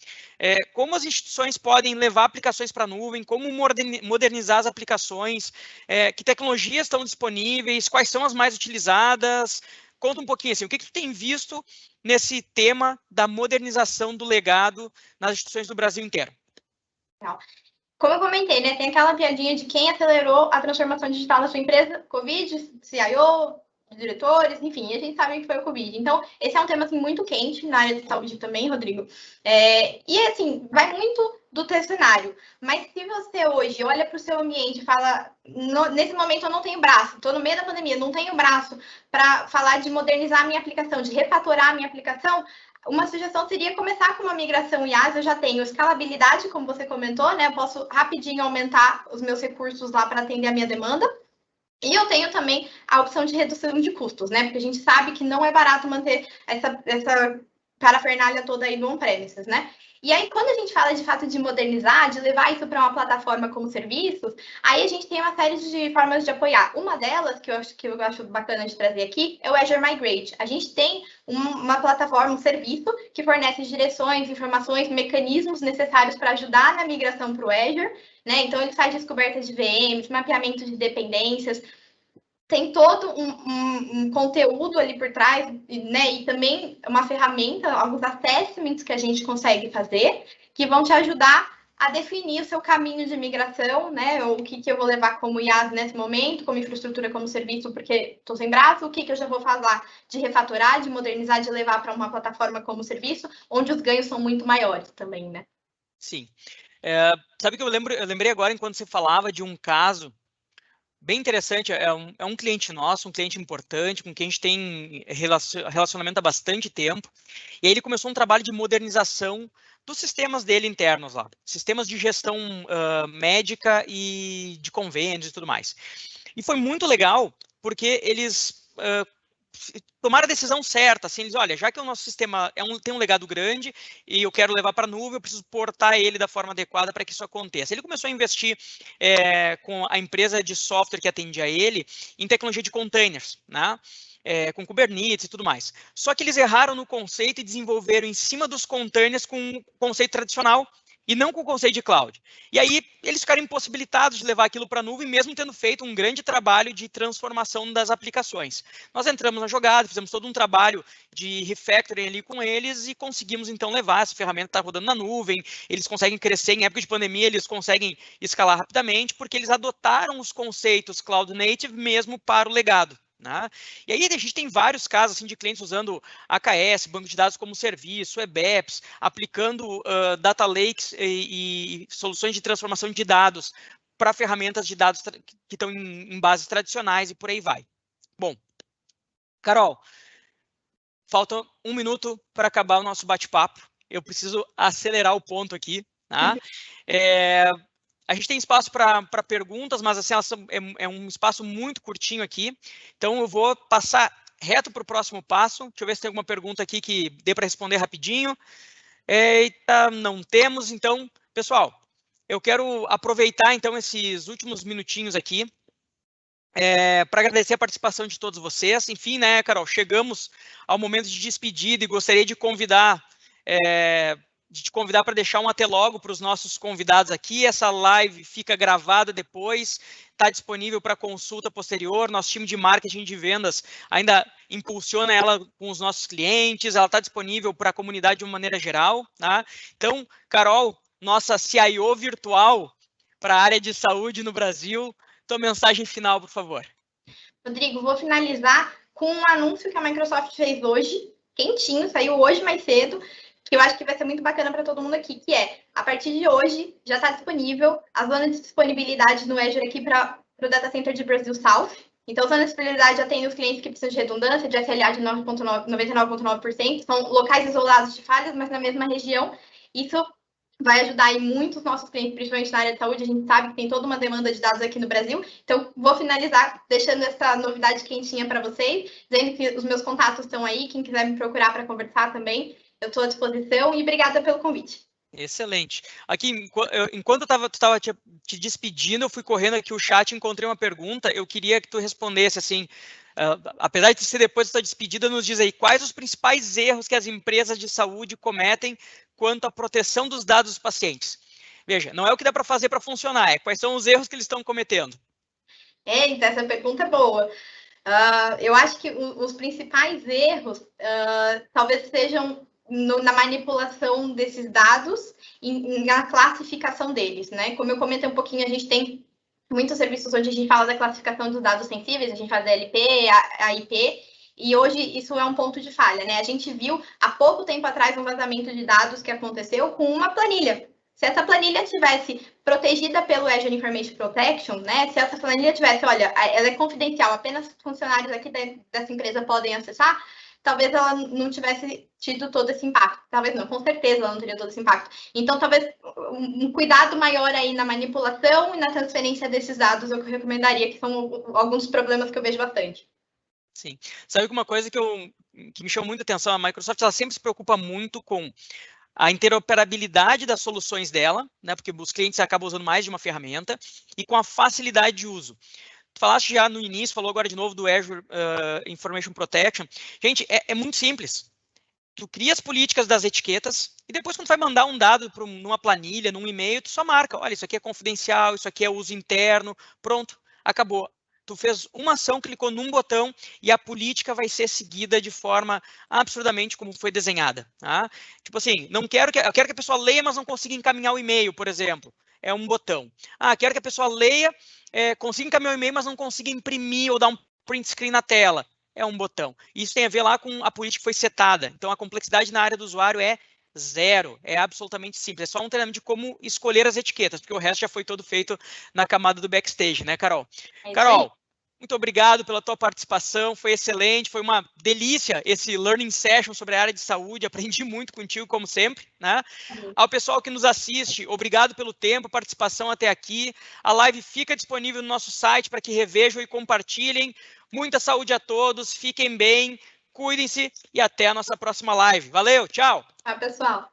Como as instituições podem levar aplicações para a nuvem, como modernizar as aplicações, que tecnologias estão disponíveis, quais são as mais utilizadas? Conta um pouquinho assim, o que tu tem visto nesse tema da modernização do legado nas instituições do Brasil inteiro? Legal. Como eu comentei, né, tem aquela piadinha de quem acelerou a transformação digital da sua empresa, Covid, CIO, diretores, enfim, e a gente sabe que foi o Covid. Então, esse é um tema, assim, muito quente na área de saúde também, Rodrigo. E, assim, vai muito do teu cenário. Mas se você hoje olha para o seu ambiente e fala, nesse momento eu não tenho braço, estou no meio da pandemia, não tenho braço para falar de modernizar a minha aplicação, de refatorar a minha aplicação, uma sugestão seria começar com uma migração IaaS. Eu já tenho escalabilidade, como você comentou, né? Eu posso rapidinho aumentar os meus recursos lá para atender a minha demanda. E eu tenho também a opção de redução de custos, né? Porque a gente sabe que não é barato manter essa parafernália toda aí no on-premises, né? E aí, quando a gente fala de fato de modernizar, de levar isso para uma plataforma como serviços, aí a gente tem uma série de formas de apoiar. Uma delas, que eu acho bacana de trazer aqui, é o Azure Migrate. A gente tem uma plataforma, um serviço que fornece direções, informações, mecanismos necessários para ajudar na migração para o Azure, né? Então, ele faz descoberta de VMs, mapeamento de dependências, tem todo um conteúdo ali por trás, né? E também uma ferramenta, alguns assessments que a gente consegue fazer, que vão te ajudar a definir o seu caminho de migração, né? Ou o que eu vou levar como IaaS nesse momento, como infraestrutura, como serviço, porque estou sem braço, o que eu já vou falar de refatorar, de modernizar, de levar para uma plataforma como serviço, onde os ganhos são muito maiores também, né? Sim. Sabe que eu lembrei agora, enquanto você falava, de um caso bem interessante. É um cliente nosso, um cliente importante, com quem a gente tem relacionamento há bastante tempo. E aí ele começou um trabalho de modernização dos sistemas dele internos lá. Sistemas de gestão médica e de convênios e tudo mais. E foi muito legal, porque eles tomaram a decisão certa, assim, eles, olha, já que o nosso sistema tem um legado grande e eu quero levar para a nuvem, eu preciso portar ele da forma adequada para que isso aconteça. Ele começou a investir com a empresa de software que atendia ele em tecnologia de containers, né? Com Kubernetes e tudo mais. Só que eles erraram no conceito e desenvolveram em cima dos containers com um conceito tradicional e não com o conceito de cloud. E aí eles ficaram impossibilitados de levar aquilo para a nuvem, mesmo tendo feito um grande trabalho de transformação das aplicações. Nós entramos na jogada, fizemos todo um trabalho de refactoring ali com eles e conseguimos então levar essa ferramenta, está rodando na nuvem, eles conseguem crescer, em época de pandemia eles conseguem escalar rapidamente, porque eles adotaram os conceitos Cloud Native mesmo para o legado. Né? E aí a gente tem vários casos assim, de clientes usando AKS, banco de dados como serviço, Web Apps, aplicando data lakes e soluções de transformação de dados para ferramentas de dados que estão em bases tradicionais e por aí vai. Bom, Carol, falta 1 minuto para acabar o nosso bate-papo. Eu preciso acelerar o ponto aqui. Tá? A gente tem espaço para perguntas, mas assim, é um espaço muito curtinho aqui. Então, eu vou passar reto para o próximo passo. Deixa eu ver se tem alguma pergunta aqui que dê para responder rapidinho. Eita, não temos. Então, pessoal, eu quero aproveitar, então, esses últimos minutinhos aqui para agradecer a participação de todos vocês. Enfim, né, Carol, chegamos ao momento de despedida e gostaria de convidar... de te convidar para deixar um até logo para os nossos convidados aqui. Essa live fica gravada depois, está disponível para consulta posterior. Nosso time de marketing e de vendas ainda impulsiona ela com os nossos clientes, ela está disponível para a comunidade de uma maneira geral. Tá? Então, Carol, nossa CIO virtual para a área de saúde no Brasil, tua mensagem final, por favor. Rodrigo, vou finalizar com um anúncio que a Microsoft fez hoje, quentinho, saiu hoje mais cedo, que eu acho que vai ser muito bacana para todo mundo aqui, que é, a partir de hoje, já está disponível a zona de disponibilidade no Azure aqui para o Data Center de Brasil South. Então, zona de disponibilidade já tem os clientes que precisam de redundância, de SLA de 99,9%, são locais isolados de falhas, mas na mesma região. Isso vai ajudar aí muito os nossos clientes, principalmente na área de saúde. A gente sabe que tem toda uma demanda de dados aqui no Brasil. Então, vou finalizar deixando essa novidade quentinha para vocês, dizendo que os meus contatos estão aí. Quem quiser me procurar para conversar também, eu estou à disposição. E obrigada pelo convite. Excelente. Aqui, enquanto tu estava te despedindo, eu fui correndo aqui o chat e encontrei uma pergunta. Eu queria que tu respondesse assim, apesar de ser depois da tua despedida, nos diz aí, quais os principais erros que as empresas de saúde cometem quanto à proteção dos dados dos pacientes? Veja, não é o que dá para fazer para funcionar, é quais são os erros que eles estão cometendo. Então, essa pergunta é boa. Eu acho que os principais erros talvez sejam na manipulação desses dados e na classificação deles, né? Como eu comentei um pouquinho, a gente tem muitos serviços onde a gente fala da classificação dos dados sensíveis, a gente faz a LP, a IP, e hoje isso é um ponto de falha, né? A gente viu há pouco tempo atrás um vazamento de dados que aconteceu com uma planilha. Se essa planilha tivesse protegida pelo Azure Information Protection, né? Se essa planilha tivesse, olha, ela é confidencial, apenas funcionários aqui dessa empresa podem acessar, talvez ela não tivesse tido todo esse impacto. Talvez não, com certeza ela não teria todo esse impacto. Então, talvez um cuidado maior aí na manipulação e na transferência desses dados eu recomendaria, que são alguns problemas que eu vejo bastante. Sim. Sabe uma coisa que me chamou muita atenção, a Microsoft ela sempre se preocupa muito com a interoperabilidade das soluções dela, né, porque os clientes acabam usando mais de uma ferramenta, e com a facilidade de uso. Tu falaste já no início, falou agora de novo do Azure Information Protection. Gente, é muito simples. Tu cria as políticas das etiquetas e depois quando vai mandar um dado numa planilha, num e-mail, tu só marca, olha, isso aqui é confidencial, isso aqui é uso interno, pronto, acabou. Tu fez uma ação, clicou num botão e a política vai ser seguida de forma absurdamente como foi desenhada. Tá? Tipo assim, eu quero que a pessoa leia, mas não consiga encaminhar o e-mail, por exemplo. É um botão. Quero que a pessoa leia, consiga encaminhar o e-mail, mas não consiga imprimir ou dar um print screen na tela. É um botão. Isso tem a ver lá com a política que foi setada. Então, a complexidade na área do usuário é zero. É absolutamente simples. É só um treinamento de como escolher as etiquetas, porque o resto já foi todo feito na camada do backstage, né, Carol? Carol, muito obrigado pela tua participação. Foi excelente. Foi uma delícia esse Learning Session sobre a área de saúde. Aprendi muito contigo, como sempre, né? Ao pessoal que nos assiste, obrigado pelo tempo, participação até aqui. A live fica disponível no nosso site para que revejam e compartilhem. Muita saúde a todos, fiquem bem, cuidem-se e até a nossa próxima live. Valeu, tchau! Tchau, pessoal!